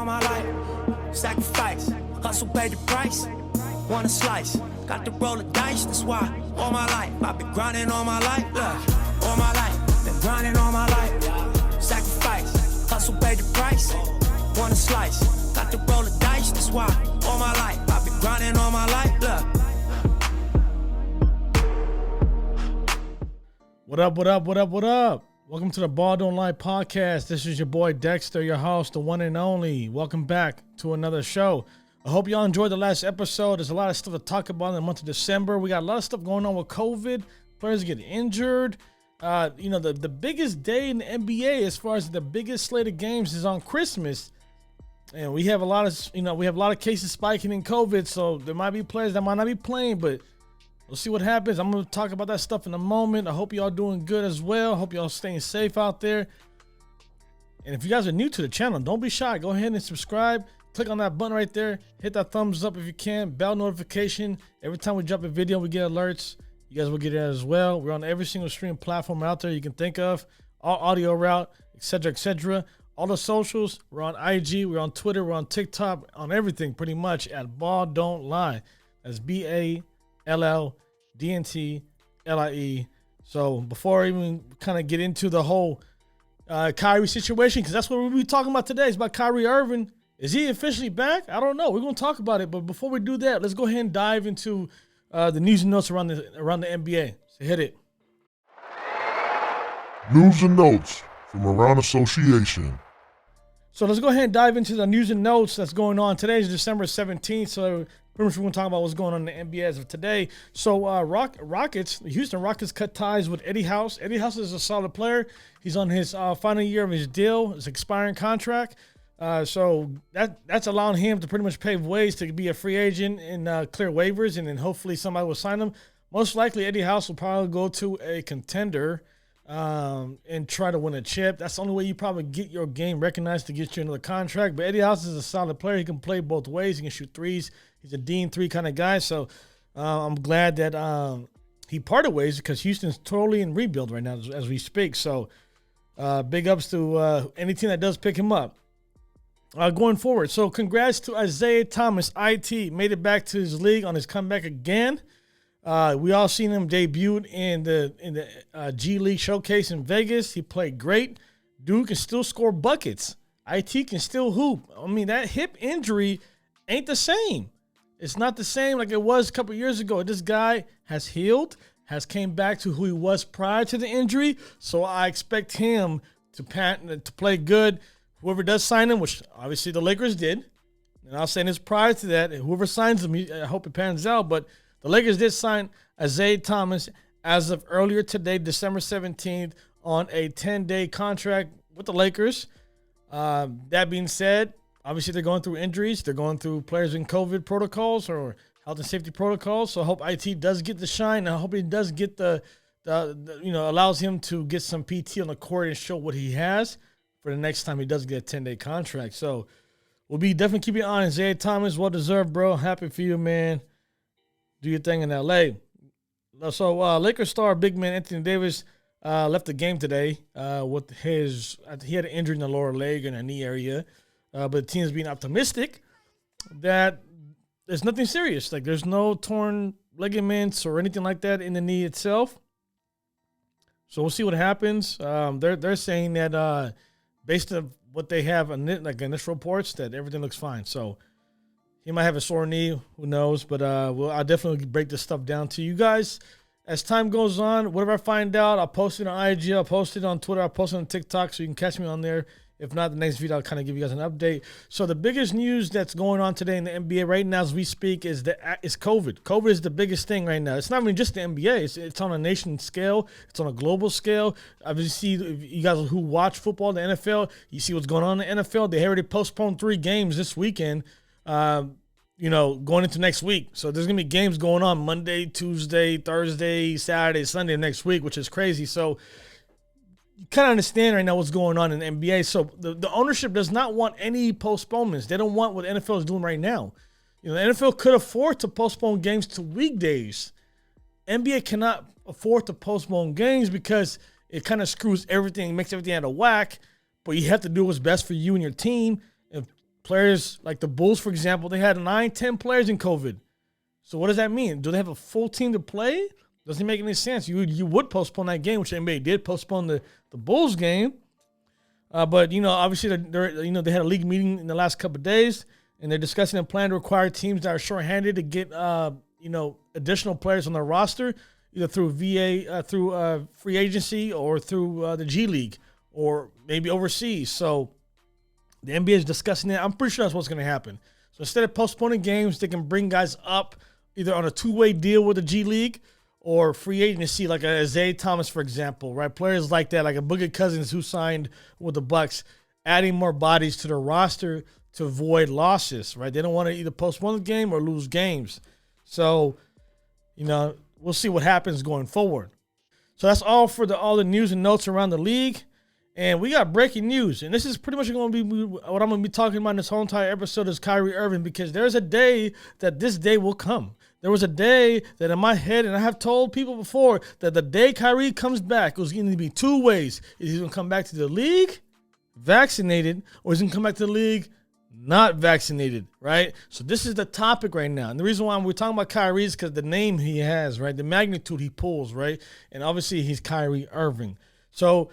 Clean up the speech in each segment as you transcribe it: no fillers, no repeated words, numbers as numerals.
All my life, sacrifice, hustle paid the price, want a slice, got to roll the dice, that's why all my life, I've been grinding all my life, look, all my life, been grinding all my life, sacrifice, hustle paid the price, want a slice, got to roll the dice, that's why all my life, I've been grinding all my life, look. What up, what up, what up, what up? Welcome to the Ball Dnt Lie podcast. This is your boy Dexter, your host, the one and only. Welcome back to another show. I hope y'all enjoyed the last episode. There's a lot of stuff to talk about in the month of December. We got a lot of stuff going on with COVID. Players get injured. The biggest day in the NBA as far as the biggest slate of games is on Christmas. And we have a lot of cases spiking in COVID. So there might be players that might not be playing, but we'll see what happens. I'm going to talk about that stuff in a moment. I hope y'all doing good as well. I hope y'all staying safe out there. And if you guys are new to the channel, don't be shy. Go ahead and subscribe. Click on that button right there. Hit that thumbs up if you can. Bell notification. Every time we drop a video, we get alerts. You guys will get it as well. We're on every single stream platform out there you can think of. All audio route, etc., etc. All the socials. We're on IG. We're on Twitter. We're on TikTok. On everything pretty much at Ball Dnt Lie. That's BALLDNT LIE. So before I even kind of get into the whole Kyrie situation, because that's what we'll be talking about today. It's about Kyrie Irving. Is he officially back? I don't know. We're going to talk about it. But before we do that, let's go ahead and dive into the news and notes around the NBA. So hit it. News and notes from around association. So let's go ahead and dive into the news and notes that's going on. Today is December 17th. So pretty much we're going to talk about what's going on in the NBA as of today. So the Houston Rockets cut ties with Eddie House. Eddie House is a solid player. He's on his final year of his deal, his expiring contract. So that's allowing him to pretty much pave ways to be a free agent and clear waivers, and then hopefully somebody will sign him. Most likely Eddie House will probably go to a contender and try to win a chip. That's the only way you probably get your game recognized to get you another contract. But Eddie House is a solid player. He can play both ways. He can shoot threes. He's a Dean 3 kind of guy. So I'm glad that he parted ways because Houston's totally in rebuild right now as we speak. So big ups to any team that does pick him up. Going forward. So congrats to Isaiah Thomas. IT made it back to his league on his comeback again. We all seen him debuted in the G League showcase in Vegas. He played great. Dude can still score buckets. IT can still hoop. I mean, that hip injury ain't the same. It's not the same like it was a couple years ago. This guy has healed, has came back to who he was prior to the injury. So I expect him to play good. Whoever does sign him, which obviously the Lakers did, and I'll say this prior to that, whoever signs him, I hope it pans out, but the Lakers did sign Isaiah Thomas as of earlier today, December 17th, on a 10-day contract with the Lakers. That being said, obviously they're going through injuries. They're going through players in COVID protocols or health and safety protocols. So I hope IT does get the shine. I hope he does get allows him to get some PT on the court and show what he has for the next time he does get a 10-day contract. So we'll be definitely keeping an eye on Isaiah Thomas. Well-deserved, bro. Happy for you, man. Do your thing in L.A. So Lakers star big man Anthony Davis left the game today with he had an injury in the lower leg and a knee area. But the team's being optimistic that there's nothing serious. Like there's no torn ligaments or anything like that in the knee itself. So we'll see what happens. They're saying that based on what they have initial reports, that everything looks fine. So he might have a sore knee. Who knows? But I'll definitely break this stuff down to you guys as time goes on. Whatever I find out, I'll post it on IG. I'll post it on Twitter. I'll post it on TikTok so you can catch me on there. If not, the next video, I'll kind of give you guys an update. So the biggest news that's going on today in the NBA right now as we speak is COVID. COVID is the biggest thing right now. It's not even just the NBA. It's on a nation scale. It's on a global scale. Obviously, you guys who watch football, the NFL, you see what's going on in the NFL. They already postponed 3 games this weekend, going into next week. So there's going to be games going on Monday, Tuesday, Thursday, Saturday, Sunday next week, which is crazy. So you kind of understand right now what's going on in the NBA. So the ownership does not want any postponements. They don't want what the NFL is doing right now. The NFL could afford to postpone games to weekdays. NBA cannot afford to postpone games because it kind of screws everything, makes everything out of whack. But you have to do what's best for you and your team. players like the Bulls, for example, they had 9, 10 players in COVID. So what does that mean? Do they have a full team to play? Doesn't make any sense. You would postpone that game, which the NBA did postpone the Bulls game. But, obviously, they had a league meeting in the last couple of days, and they're discussing a plan to require teams that are shorthanded to get, additional players on their roster, either through through free agency or through the G League or maybe overseas. So the NBA is discussing it. I'm pretty sure that's what's going to happen. So instead of postponing games, they can bring guys up either on a two-way deal with the G League or free agency, like a Isaiah Thomas, for example, right? Players like that, like a Boogie Cousins who signed with the Bucks, adding more bodies to their roster to avoid losses, right? They don't want to either postpone the game or lose games. So, we'll see what happens going forward. So that's all for all the news and notes around the league. And we got breaking news. And this is pretty much going to be what I'm going to be talking about in this whole entire episode is Kyrie Irving, because there's a day that this day will come. There was a day that in my head, and I have told people before, that the day Kyrie comes back, it was going to be two ways. He's going to come back to the league vaccinated, or he's going to come back to the league not vaccinated, right? So this is the topic right now. And the reason why we're talking about Kyrie is because the name he has, right? The magnitude he pulls, right? And obviously he's Kyrie Irving. So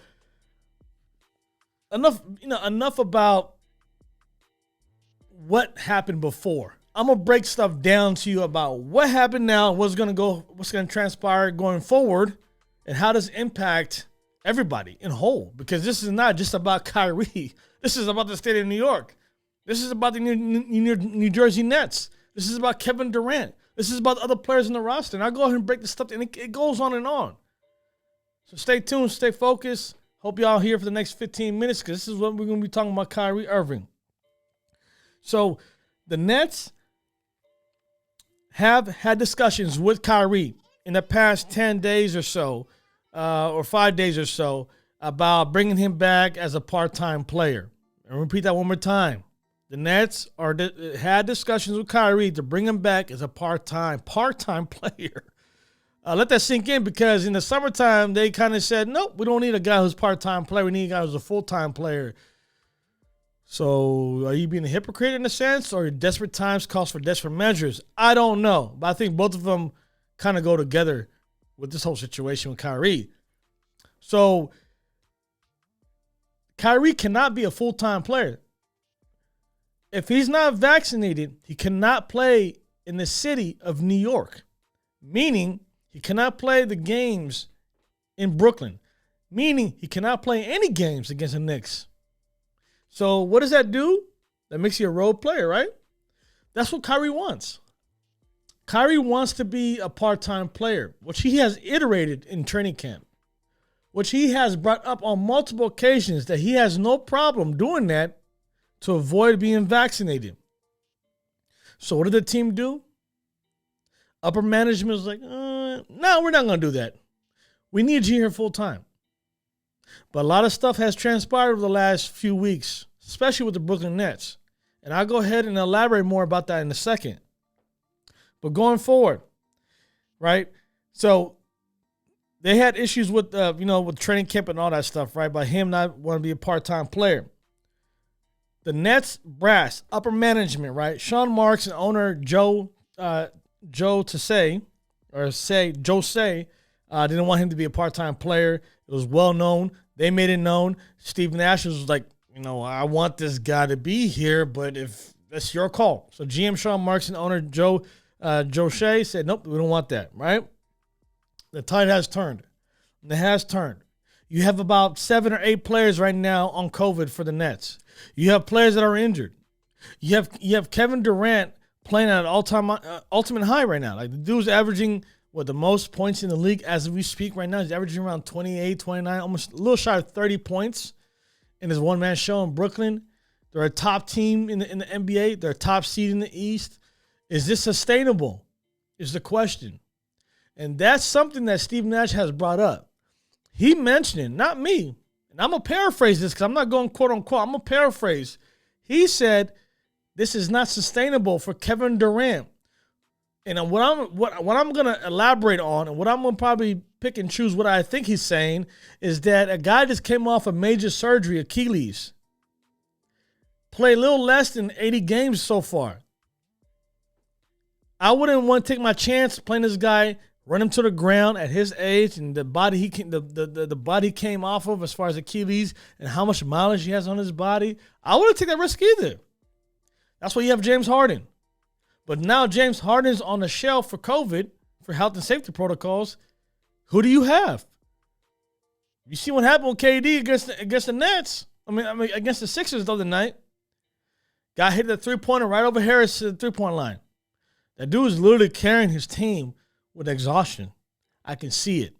enough about what happened before. I'm going to break stuff down to you about what happened now, what's going to transpire going forward, and how does it impact everybody in whole. Because this is not just about Kyrie. This is about the state of New York. This is about the New Jersey Nets. This is about Kevin Durant. This is about other players in the roster. And I'll go ahead and break this stuff, and it goes on and on. So stay tuned, stay focused. Hope y'all here for the next 15 minutes, because this is what we're going to be talking about, Kyrie Irving. So the Nets have had discussions with Kyrie in the past 10 days or so, or 5 days or so, about bringing him back as a part-time player. And repeat that one more time. The Nets had discussions with Kyrie to bring him back as a part-time player. Let that sink in, because in the summertime, they kind of said, nope, we don't need a guy who's part-time player. We need a guy who's a full-time player. So are you being a hypocrite in a sense, or desperate times calls for desperate measures? I don't know. But I think both of them kind of go together with this whole situation with Kyrie. So Kyrie cannot be a full-time player. If he's not vaccinated, he cannot play in the city of New York, meaning he cannot play the games in Brooklyn, meaning he cannot play any games against the Knicks. So what does that do? That makes you a role player, right? That's what Kyrie wants. Kyrie wants to be a part-time player, which he has iterated in training camp, which he has brought up on multiple occasions that he has no problem doing that to avoid being vaccinated. So what did the team do? Upper management was like, no, we're not going to do that. We need you here full time. But a lot of stuff has transpired over the last few weeks, especially with the Brooklyn Nets. And I'll go ahead and elaborate more about that in a second. But going forward, right? So they had issues with, with training camp and all that stuff, right? By him not wanting to be a part-time player. The Nets brass, upper management, right? Sean Marks and owner Joe Tsai didn't want him to be a part-time player. It was well known. They made it known. Steve Nash was like, I want this guy to be here, but if that's your call. So GM Sean Marks and owner Joe Tsai said, nope, we don't want that, right? The tide has turned. And it has turned. You have about 7 or 8 players right now on COVID for the Nets. You have players that are injured. You have Kevin Durant playing at an all-time ultimate high right now. Like, the dude's averaging the most points in the league as we speak right now. He's averaging around 28, 29, almost a little shy of 30 points in his one-man show in Brooklyn. They're a top team in the NBA. They're a top seed in the East. Is this sustainable? Is the question. And that's something that Steve Nash has brought up. He mentioned it, not me. And I'm going to paraphrase this because I'm not going quote unquote. I'm going to paraphrase. He said, this is not sustainable for Kevin Durant. And what I'm going to elaborate on, and what I'm going to probably pick and choose what I think he's saying, is that a guy just came off a major surgery, Achilles, play a little less than 80 games so far. I wouldn't want to take my chance playing this guy, run him to the ground at his age and the body the body came off of as far as Achilles and how much mileage he has on his body. I wouldn't take that risk either. That's why you have James Harden. But now James Harden's on the shelf for COVID, for health and safety protocols. Who do you have? You see what happened with KD against the Nets? I mean against the Sixers the other night. Guy hit the three-pointer right over Harris to the three-point line. That dude is literally carrying his team with exhaustion. I can see it.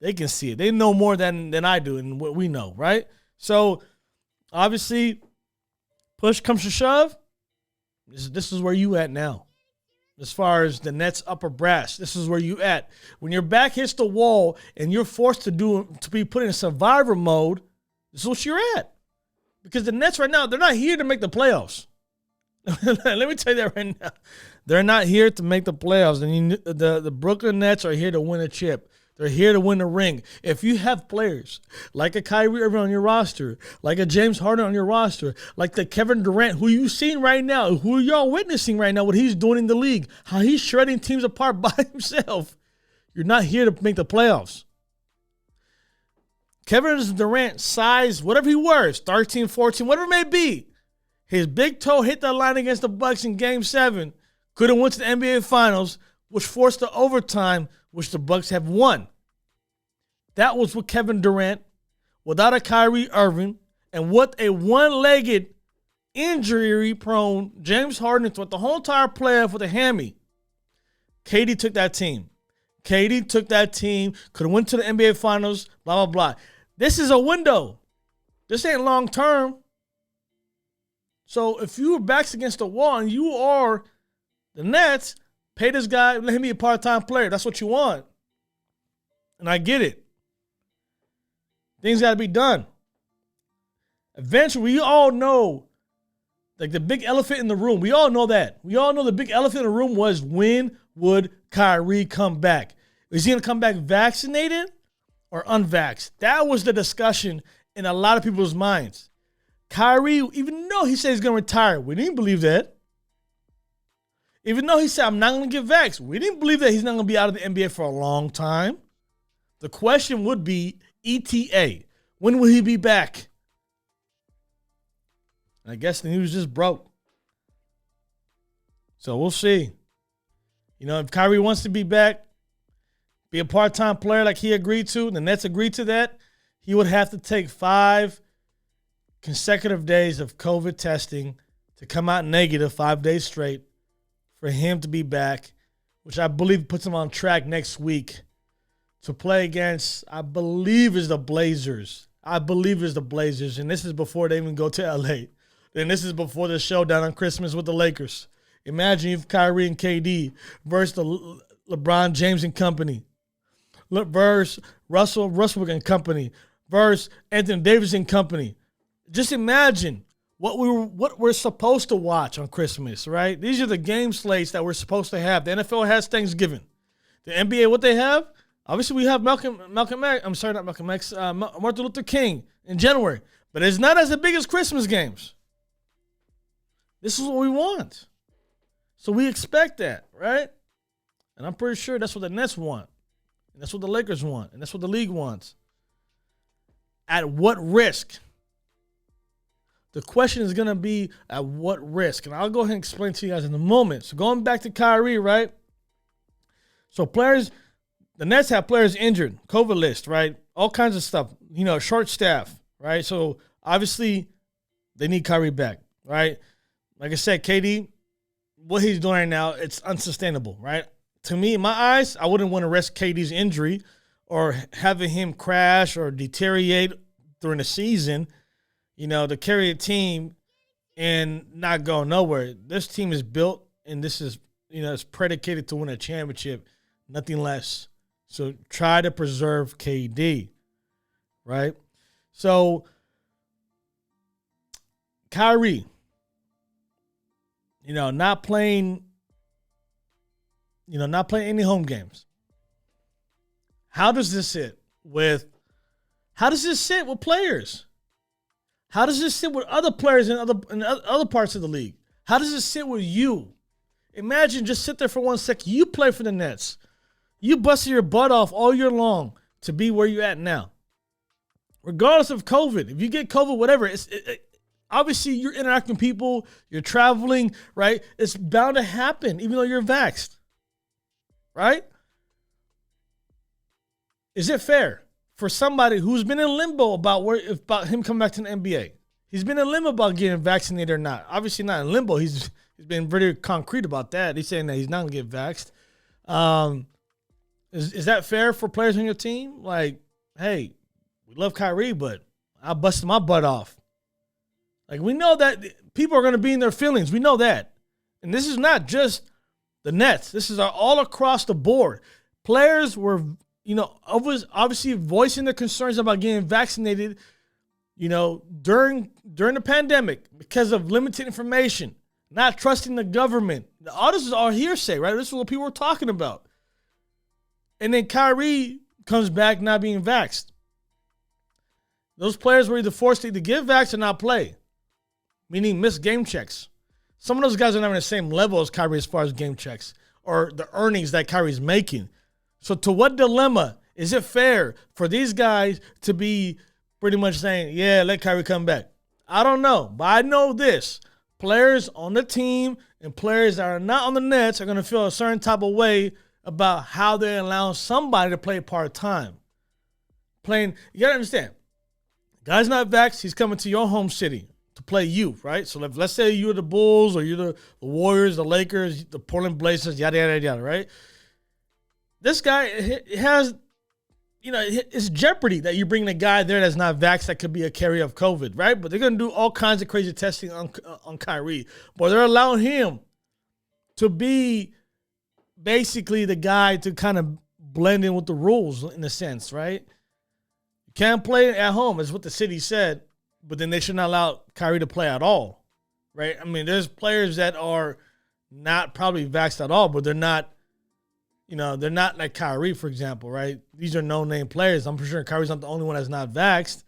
They can see it. They know more than I do and what we know, right? So, obviously, push comes to shove. This is where you at now. As far as the Nets upper brass, this is where you at. When your back hits the wall and you're forced to be put in survivor mode, this is what you're at. Because the Nets right now, they're not here to make the playoffs. Let me tell you that right now. They're not here to make the playoffs. And the Brooklyn Nets are here to win a chip. They're here to win a ring. If you have players like a Kyrie Irving on your roster, like a James Harden on your roster, like the Kevin Durant, who you've seen right now, who y'all witnessing right now, what he's doing in the league, how he's shredding teams apart by himself, you're not here to make the playoffs. Kevin Durant, size, whatever he wears, 13, 14, whatever it may be, his big toe hit the line against the Bucks in Game 7. Could have went to the NBA Finals, which forced the overtime, which the Bucks have won. That was with Kevin Durant, without a Kyrie Irving, and with a one-legged, injury-prone James Harden throughout the whole entire playoff with a hammy. KD took that team. KD took that team, could have went to the NBA Finals, blah, blah, blah. This is a window. This ain't long-term. So if your back's against the wall and you are the Nets, pay this guy, let him be a part-time player. That's what you want. And I get it. Things got to be done. Eventually, we all know, like the big elephant in the room, we all know that. We all know the big elephant in the room was, when would Kyrie come back? Is he going to come back vaccinated or unvaxxed? That was the discussion in a lot of people's minds. Kyrie, even though he said he's going to retire, we didn't believe that. Even though he said, I'm not going to get vaxxed, we didn't believe that he's not going to be out of the NBA for a long time. The question would be, ETA, when will he be back? I guess the news just broke. So we'll see. You know, if Kyrie wants to be back, be a part-time player like he agreed to, the Nets agreed to that, he would have to take 5 consecutive days of COVID testing to come out negative 5 days straight for him to be back, which I believe puts him on track next week to play against, I believe is the Blazers. And this is before they even go to LA. And this is before the showdown on Christmas with the Lakers. Imagine if Kyrie and KD versus the LeBron James and company, versus Russell Westbrook and company, versus Anthony Davis and company. Just imagine what we're supposed to watch on Christmas, right? These are the game slates that we're supposed to have. The NFL has Thanksgiving. The NBA, what they have? Obviously, we have Martin Luther King in January. But it's not as big as Christmas games. This is what we want. So we expect that, right? And I'm pretty sure that's what the Nets want. And that's what the Lakers want. And that's what the league wants. At what risk? The question is going to be, at what risk? And I'll go ahead and explain to you guys in a moment. So going back to Kyrie, right? So players, the Nets have players injured, COVID list, right? All kinds of stuff, you know, short staff, right? So obviously they need Kyrie back, right? Like I said, KD, what he's doing right now, it's unsustainable, right? To me, in my eyes, I wouldn't want to risk KD's injury or having him crash or deteriorate during the season, you know, to carry a team and not go nowhere. This team is built, and this is, you know, it's predicated to win a championship, nothing less. So try to preserve KD, right? So Kyrie, you know, not playing any home games. How does this sit with players? How does this sit with other players in other parts of the league? How does it sit with you? Imagine, just sit there for 1 second. You play for the Nets. You busted your butt off all year long to be where you're at now. Regardless of COVID, if you get COVID, whatever, obviously you're interacting with people, you're traveling, right? It's bound to happen, even though you're vaxxed, right? Is it fair for somebody who's been in limbo about him coming back to the NBA? He's been in limbo about getting vaccinated or not. Obviously not in limbo. He's been very concrete about that. He's saying that he's not going to get vaxxed. Is that fair for players on your team? Like, hey, we love Kyrie, but I busted my butt off. Like, we know that people are going to be in their feelings. We know that. And this is not just the Nets. This is all across the board. Players were, obviously voicing their concerns about getting vaccinated, during the pandemic because of limited information, not trusting the government. All this is all hearsay, right? This is what people were talking about. And then Kyrie comes back not being vaxxed. Those players were either forced to either get vaxxed or not play, meaning miss game checks. Some of those guys are not on the same level as Kyrie as far as game checks or the earnings that Kyrie's making. So to what dilemma is it fair for these guys to be pretty much saying, yeah, let Kyrie come back? I don't know, but I know this. Players on the team and players that are not on the Nets are going to feel a certain type of way about how they're allowing somebody to play part-time. You got to understand, guy's not vaxxed, he's coming to your home city to play you, right? So let's say you're the Bulls or you're the Warriors, the Lakers, the Portland Blazers, yada, yada, yada, right? This guy has, it's jeopardy that you bring a guy there that's not vaxxed that could be a carrier of COVID, right? But they're going to do all kinds of crazy testing on Kyrie. But they're allowing him to be basically the guy to kind of blend in with the rules in a sense, right? You can't play at home, is what the city said, but then they should not allow Kyrie to play at all, right? I mean, there's players that are not probably vaxxed at all, but they're not, they're not like Kyrie, for example, right? These are no-name players. I'm for sure Kyrie's not the only one that's not vaxxed,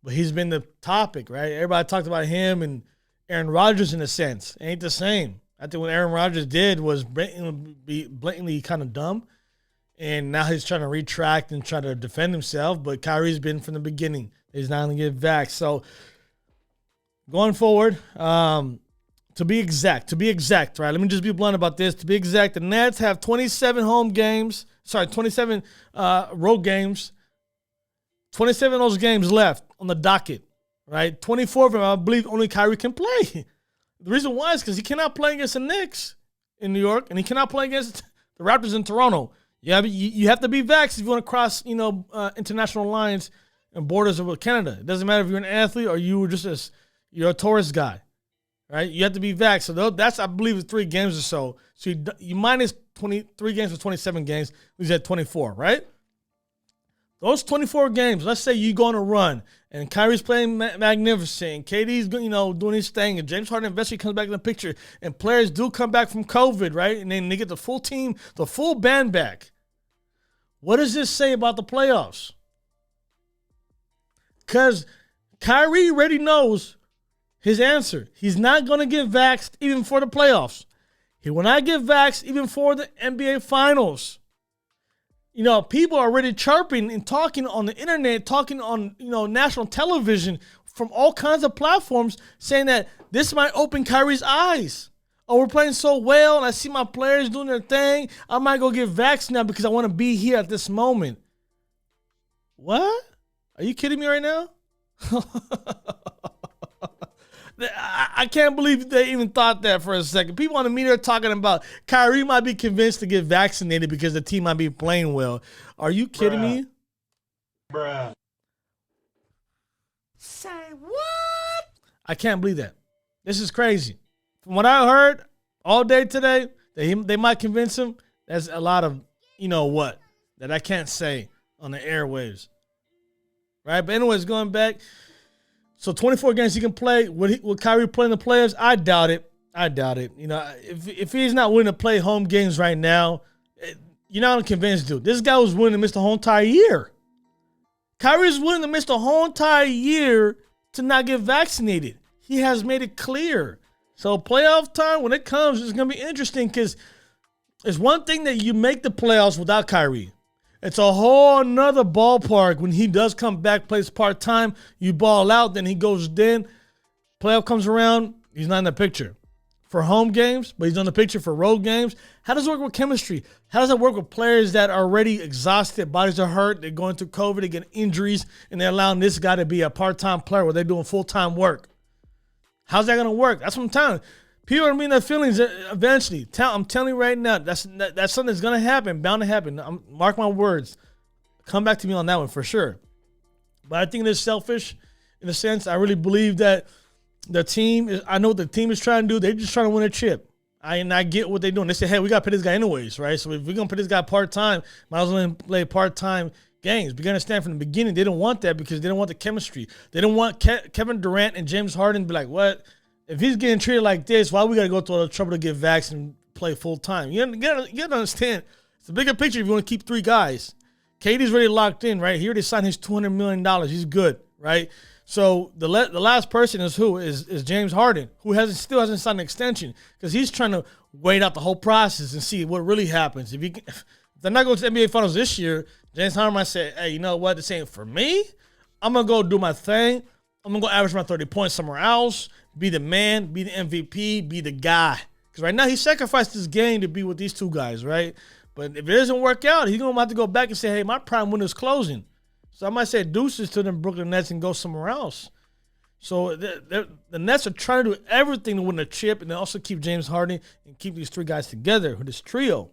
but he's been the topic, right? Everybody talked about him and Aaron Rodgers in a sense. It ain't the same. I think what Aaron Rodgers did was blatantly kind of dumb, and now he's trying to retract and try to defend himself, but Kyrie's been from the beginning. He's not going to get vaxxed. So going forward, to be exact, right? Let me just be blunt about this. To be exact, the Nets have 27 road games, 27 of those games left on the docket, right? 24 of them, I believe only Kyrie can play. The reason why is because he cannot play against the Knicks in New York, and he cannot play against the Raptors in Toronto. You have to be vaxxed if you want to cross, international lines and borders with Canada. It doesn't matter if you're an athlete or you're a tourist guy, right? You have to be vaxxed. So that's, I believe, 3 games or so. So you minus 23 games for 27 games. He's at 24, right? Those 24 games, let's say you go on a run, and Kyrie's playing magnificent, and KD's doing his thing, and James Harden eventually comes back in the picture, and players do come back from COVID, right? And then they get the full team, the full band back. What does this say about the playoffs? Because Kyrie already knows his answer. He's not going to get vaxxed even for the playoffs. He will not get vaxxed even for the NBA Finals. People are already chirping and talking on the internet, talking on, national television from all kinds of platforms saying that this might open Kyrie's eyes. Oh, we're playing so well, and I see my players doing their thing. I might go get vaxxed now because I want to be here at this moment. What? Are you kidding me right now? I can't believe they even thought that for a second. People on the media are talking about Kyrie might be convinced to get vaccinated because the team might be playing well. Are you kidding me? Bruh. Say what? I can't believe that. This is crazy. From what I heard all day today, they might convince him. That's a lot of, what, that I can't say on the airwaves. Right? But anyways, going back. So 24 games he can play. Will Kyrie play in the playoffs? I doubt it. If he's not willing to play home games right now, you're not going to convince dude. This guy was willing to miss the whole entire year. Kyrie's willing to miss the whole entire year to not get vaccinated. He has made it clear. So playoff time, when it comes, it's going to be interesting because it's one thing that you make the playoffs without Kyrie. It's a whole nother ballpark when he does come back, plays part-time, you ball out, then he goes in. Playoff comes around, he's not in the picture. For home games, but he's on the picture for road games. How does it work with chemistry? How does it work with players that are already exhausted, bodies are hurt, they're going through COVID, they get injuries, and they're allowing this guy to be a part-time player where they're doing full-time work? How's that going to work? That's what I'm telling you. People are going to be in their feelings eventually. I'm telling you right now, that's something that's going to happen, bound to happen. Mark my words. Come back to me on that one for sure. But I think it's selfish in a sense. I really believe that the team is, I know what the team is trying to do. They're just trying to win a chip. I get what they're doing. They say, hey, we got to pay this guy anyways, right? So if we're going to pay this guy part-time, might as well play part-time games. We got to understand from the beginning, they didn't want that because they didn't want the chemistry. They didn't want Kevin Durant and James Harden to be like, what? If he's getting treated like this, why we got to go through all the trouble to get vaccinated and play full-time? You got to understand. It's a bigger picture if you want to keep three guys. KD's already locked in, right? He already signed his $200 million. He's good, right? So the last person is who? Is James Harden, who still hasn't signed an extension because he's trying to wait out the whole process and see what really happens. If they're not going to the NBA Finals this year, James Harden might say, hey, you know what? This ain't for me. I'm going to go do my thing. I'm going to go average my 30 points somewhere else, be the man, be the MVP, be the guy. Because right now he sacrificed his game to be with these two guys, right? But if it doesn't work out, he's going to have to go back and say, hey, my prime window's closing. So I might say deuces to them Brooklyn Nets and go somewhere else. So the Nets are trying to do everything to win a chip and then also keep James Harden and keep these three guys together with this trio.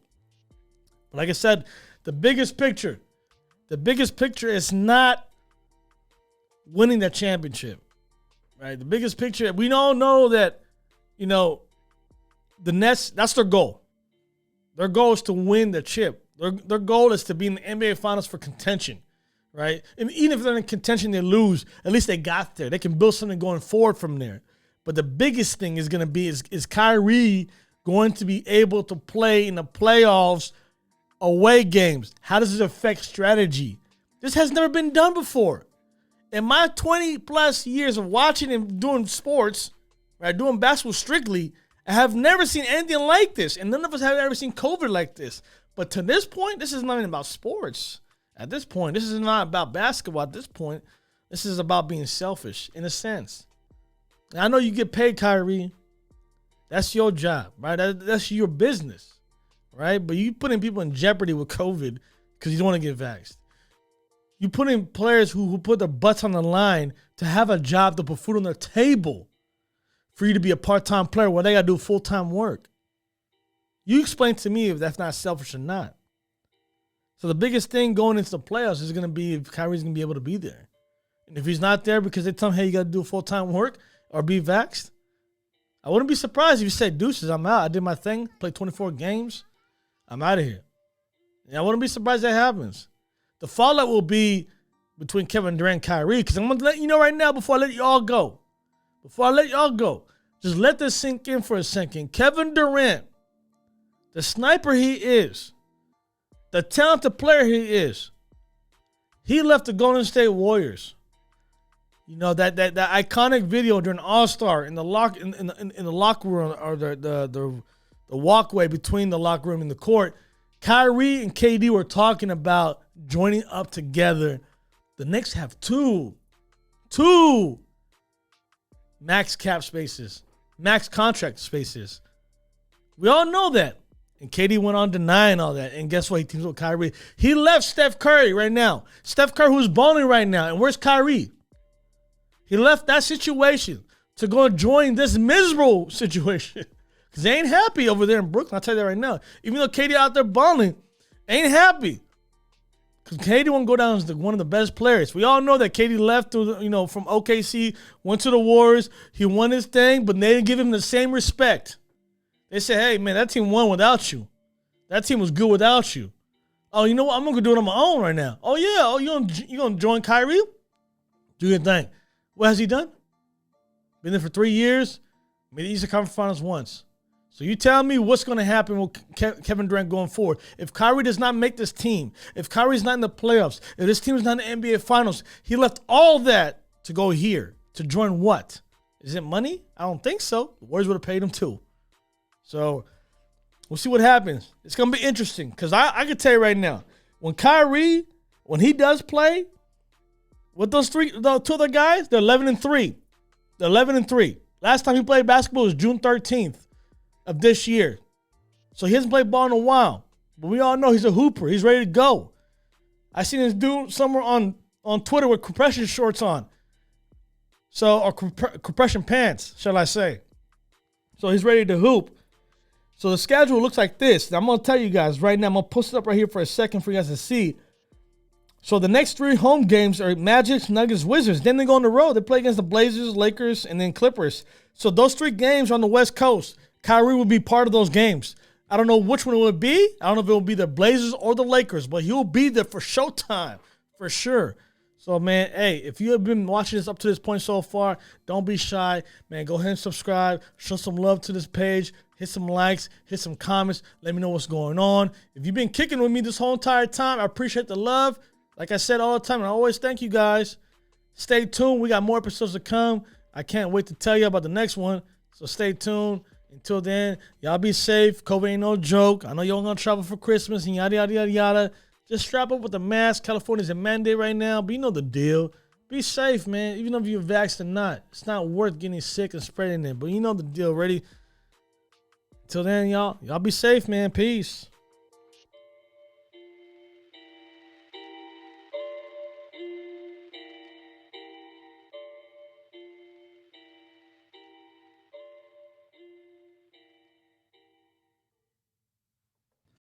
But like I said, the biggest picture is not winning that championship, right? The biggest picture, we all know that, the Nets, that's their goal. Their goal is to win the chip. Their goal is to be in the NBA Finals for contention. Right? And even if they're in contention, they lose. At least they got there. They can build something going forward from there. But the biggest thing is going to be is Kyrie going to be able to play in the playoffs away games? How does it affect strategy? This has never been done before. In my 20-plus years of watching and doing sports, right, doing basketball strictly, I have never seen anything like this. And none of us have ever seen COVID like this. But to this point, this is not even about sports. At this point, this is not about basketball. At this point, this is about being selfish in a sense. And I know you get paid, Kyrie. That's your job, right? That's your business, right? But you putting people in jeopardy with COVID because you don't want to get vaxxed. You putting players who put their butts on the line to have a job to put food on their table for you to be a part-time player where they got to do full-time work. You explain to me if that's not selfish or not. So the biggest thing going into the playoffs is going to be if Kyrie's going to be able to be there. And if he's not there because they tell him, hey, you got to do full-time work or be vaxxed, I wouldn't be surprised if you said, deuces, I'm out. I did my thing, played 24 games. I'm out of here. And I wouldn't be surprised that happens. The fallout will be between Kevin Durant and Kyrie because I'm going to let you know right now before I let you all go. Just let this sink in for a second. Kevin Durant, the sniper he is, the talented player he is, he left the Golden State Warriors. You know, that iconic video during All-Star in the locker room or the walkway between the locker room and the court. Kyrie and KD were talking about joining up together. The Knicks have two max cap spaces, max contract spaces. We all know that. And KD went on denying all that. And guess what? He teams with Kyrie. He left Steph Curry right now. Steph Curry who's balling right now. And where's Kyrie? He left that situation to go and join this miserable situation. Because they ain't happy over there in Brooklyn. I'll tell you that right now. Even though KD out there balling, ain't happy. Because KD won't go down as one of the best players. We all know that KD left from OKC, went to the Warriors. He won his thing, but they didn't give him the same respect. They said, hey, man, that team won without you. That team was good without you. Oh, you know what? I'm going to do it on my own right now. Oh, yeah. Oh, you going to join Kyrie? Do your thing. What has he done? Been there for 3 years. Made the Eastern Conference Finals once. So you tell me what's going to happen with Kevin Durant going forward. If Kyrie does not make this team, if Kyrie's not in the playoffs, if this team is not in the NBA Finals, he left all that to go here, To join what? Is it money? I don't think so. The Warriors would have paid him too. So we'll see what happens. It's going to be interesting because I can tell you right now, when Kyrie, when he does play with those two other guys, they're 11-3. They're 11-3. Last time he played basketball was June 13th of this year. So he hasn't played ball in a while. But we all know he's a hooper. He's ready to go. I seen this dude somewhere on Twitter with compression shorts on. So, or compression pants, shall I say. So he's ready to hoop. So the schedule looks like this. Now, I'm going to tell you guys right now. I'm going to post it up right here for a second for you guys to see. So the next 3 home games are Magic, Nuggets, Wizards. Then they go on the road. They play against the Blazers, Lakers, and then Clippers. So those 3 games are on the West Coast. Kyrie will be part of those games. I don't know which one it would be. I don't know if it will be the Blazers or the Lakers, but he'll be there for showtime, for sure. So, man, hey, if you have been watching this up to this point so far, don't be shy. Man, go ahead and subscribe. Show some love to this page. Hit some likes. Hit some comments. Let me know what's going on. If you've been kicking with me this whole entire time, I appreciate the love. Like I said all the time, and I always thank you guys. Stay tuned. We got more episodes to come. I can't wait to tell you about the next one. So stay tuned. Until then, y'all be safe. COVID ain't no joke. I know y'all gonna travel for Christmas and yada, yada, yada, yada. Just strap up with the mask. California's a mandate right now, but you know the deal. Be safe, man. Even if you're vaxxed or not, it's not worth getting sick and spreading it. But you know the deal. Ready? Until then, y'all be safe, man. Peace.